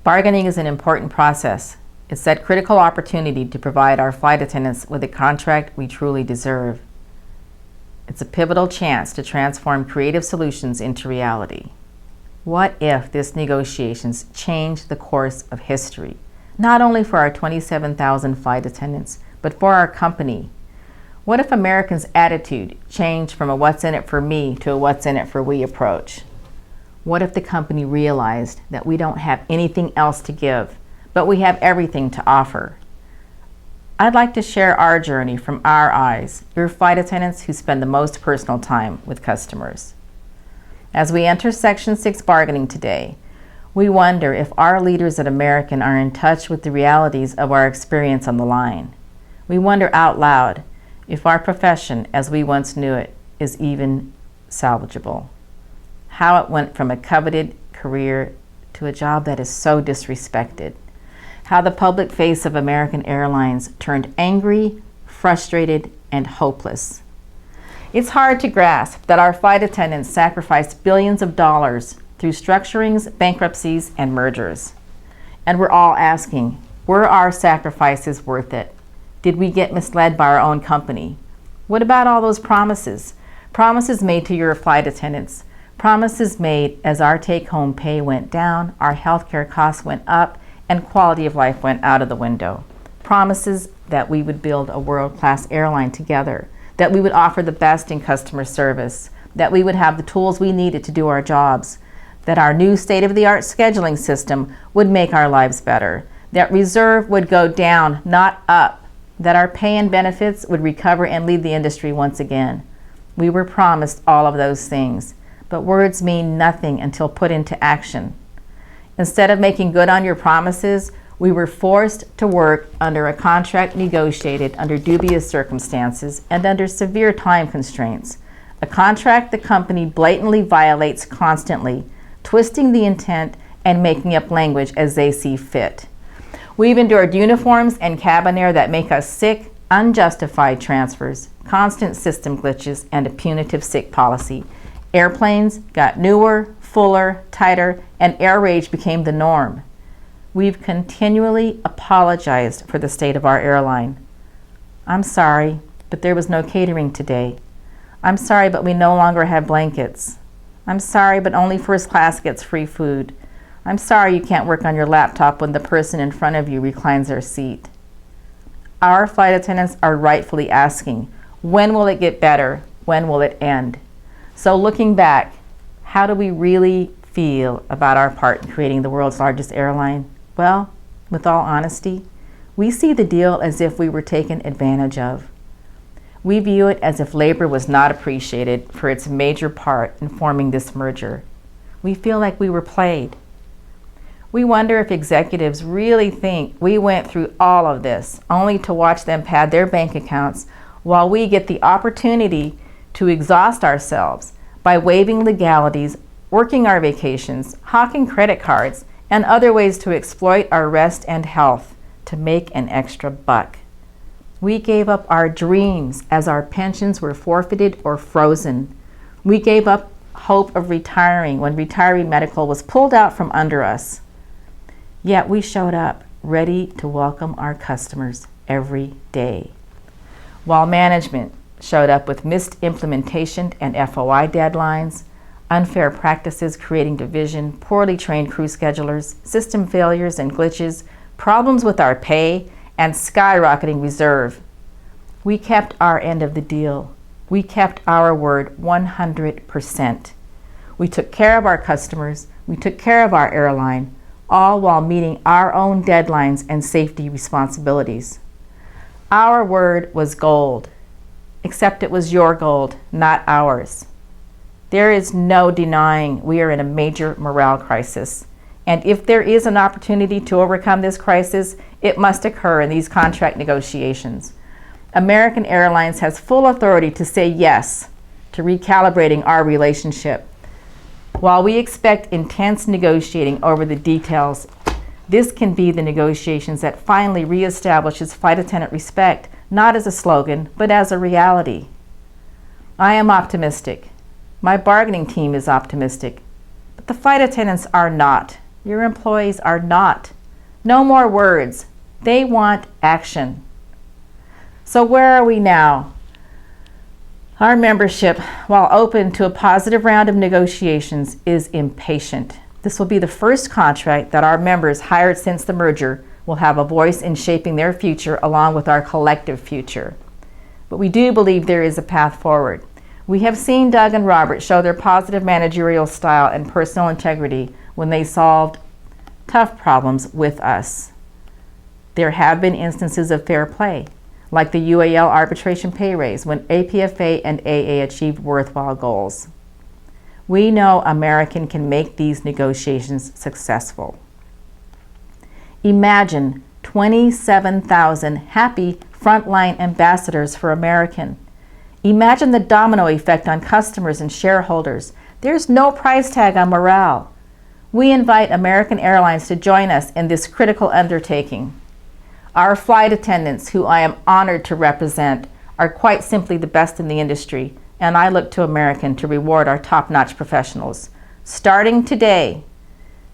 Bargaining is an important process. It's that critical opportunity to provide our flight attendants with a contract we truly deserve. It's a pivotal chance to transform creative solutions into reality. What if these negotiations change the course of history, not only for our 27,000 flight attendants, but for our company? What if Americans' attitude changed from a what's in it for me to a what's in it for we approach? What if the company realized that we don't have anything else to give, but we have everything to offer? I'd like to share our journey from our eyes, your flight attendants who spend the most personal time with customers. As we enter Section 6 bargaining today, we wonder if our leaders at American are in touch with the realities of our experience on the line. We wonder out loud if our profession, as we once knew it, is even salvageable. How it went from a coveted career to a job that is so disrespected. How the public face of American Airlines turned angry, frustrated, and hopeless. It's hard to grasp that our flight attendants sacrificed billions of dollars through structurings, bankruptcies, and mergers. And we're all asking, were our sacrifices worth it? Did we get misled by our own company? What about all those promises? Promises made to your flight attendants. Promises made as our take-home pay went down, our healthcare costs went up, and quality of life went out of the window. Promises that we would build a world-class airline together, that we would offer the best in customer service, that we would have the tools we needed to do our jobs, that our new state-of-the-art scheduling system would make our lives better, that reserve would go down, not up, that our pay and benefits would recover and lead the industry once again. We were promised all of those things, but words mean nothing until put into action. Instead of making good on your promises, we were forced to work under a contract negotiated under dubious circumstances and under severe time constraints. A contract the company blatantly violates constantly, twisting the intent and making up language as they see fit. We've endured uniforms and cabin air that make us sick, unjustified transfers, constant system glitches, and a punitive sick policy. Airplanes got newer, fuller, tighter, and air rage became the norm. We've continually apologized for the state of our airline. I'm sorry, but there was no catering today. I'm sorry, but we no longer have blankets. I'm sorry, but only first class gets free food. I'm sorry you can't work on your laptop when the person in front of you reclines their seat. Our flight attendants are rightfully asking, when will it get better? When will it end? So looking back, how do we really feel about our part in creating the world's largest airline? Well, with all honesty, we see the deal as if we were taken advantage of. We view it as if labor was not appreciated for its major part in forming this merger. We feel like we were played. We wonder if executives really think we went through all of this only to watch them pad their bank accounts while we get the opportunity to exhaust ourselves by waiving legalities, working our vacations, hawking credit cards, and other ways to exploit our rest and health to make an extra buck. We gave up our dreams as our pensions were forfeited or frozen. We gave up hope of retiring when retiree medical was pulled out from under us. Yet we showed up ready to welcome our customers every day. While management showed up with missed implementation and FOI deadlines, unfair practices creating division, poorly trained crew schedulers, system failures and glitches, problems with our pay, and skyrocketing reserve. We kept our end of the deal. We kept our word 100%. We took care of our customers, we took care of our airline, all while meeting our own deadlines and safety responsibilities. Our word was gold, except it was your gold, not ours. There is no denying we are in a major morale crisis. And if there is an opportunity to overcome this crisis, it must occur in these contract negotiations. American Airlines has full authority to say yes to recalibrating our relationship. While we expect intense negotiating over the details, this can be the negotiations that finally reestablishes flight attendant respect, not as a slogan, but as a reality. I am optimistic. My bargaining team is optimistic, but the flight attendants are not. Your employees are not. No more words. They want action. So where are we now? Our membership, while open to a positive round of negotiations, is impatient. This will be the first contract that our members hired since the merger will have a voice in shaping their future along with our collective future. But we do believe there is a path forward. We have seen Doug and Robert show their positive managerial style and personal integrity when they solved tough problems with us. There have been instances of fair play, like the UAL arbitration pay raise when APFA and AA achieved worthwhile goals. We know American can make these negotiations successful. Imagine 27,000 happy frontline ambassadors for American. Imagine the domino effect on customers and shareholders. There's no price tag on morale. We invite American Airlines to join us in this critical undertaking. Our flight attendants, who I am honored to represent, are quite simply the best in the industry, and I look to American to reward our top-notch professionals. Starting today,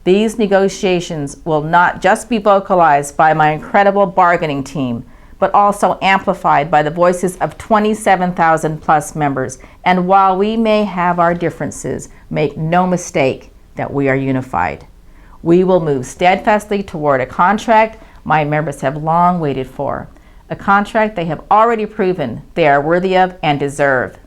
these negotiations will not just be vocalized by my incredible bargaining team, but also amplified by the voices of 27,000 plus members. And while we may have our differences, make no mistake that we are unified. We will move steadfastly toward a contract my members have long waited for, a contract they have already proven they are worthy of and deserve.